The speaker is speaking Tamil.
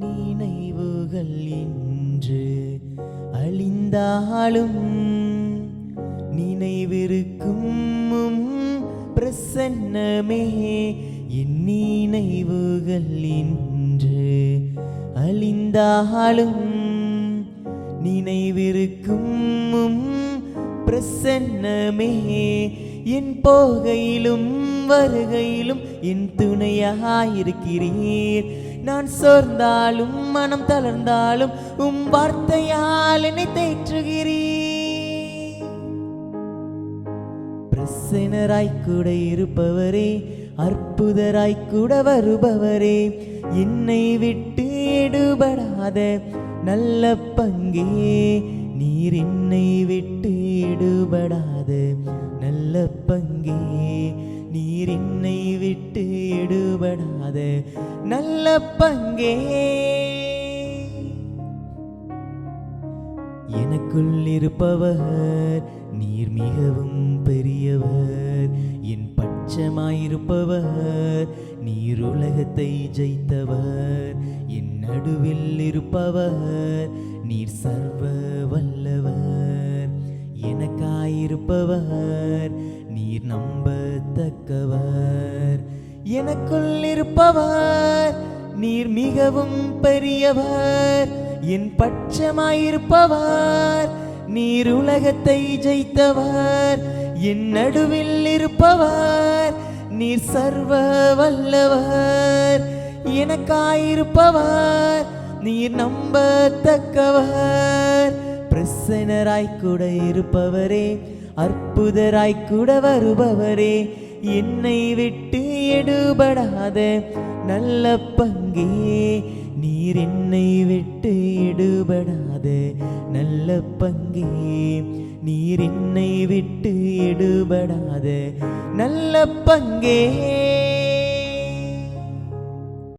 நினைவுகள் இன்று அழிந்தாலும் நினைவிருக்கும் பிரசன்னமே. என் நினைவுகள் இன்று அழிந்தாலும் நினைவிருக்கும் பிரசன்னமே. என் போகையிலும் வருகையிலும் என் துணையாயிருக்கிறீர். நான் சோர்ந்தாலும் மனம் தளர்ந்தாலும் வார்த்தையால் என்னை தேற்றுகிறீர். பிரசன்னராய் கூட இருப்பவரே, அற்புதராய் கூட வருபவரே, என்னை விட்டு எடுபடாத நல்ல பங்கே. நீர் என்னை விட்டு எடுபடாத நல்ல பங்கே. நீர் என்னை விட்டு எடுபடாத நல்ல பங்கே. எனக்குள் இருப்பவர் நீர் மிகவும் பெரியவர். என் பட்சமாயிருப்பவர் நீர் உலகத்தை ஜெயித்தவர். என் நடுவில் இருப்பவர் நீர் சர்வ வல்லவர். எனக்காயிருப்பவர் நீர் நம்பத்தக்கவர். எனக்குள் இருப்பவர் நீர் மிகவும் பெரியவர். என் பட்சமாயிருப்பவர் நீர் உலகத்தை ஜெயித்தவர். என் நடுவில் இருப்பவர் நீர் சர்வ வல்லவர். எனக்காயிருப்பவர் நீர் நம்பத்தக்கவர். பிரசன்னராய் கூட இருப்பவரே, அற்புதராய் கூட வருபவரே, என்னை விட்டு எடுபடாத நல்ல பங்கே. நீர் என்னை விட்டு எடுபடாத நல்ல பங்கே. நீர் என்னை விட்டு எடுபடாத நல்ல பங்கே.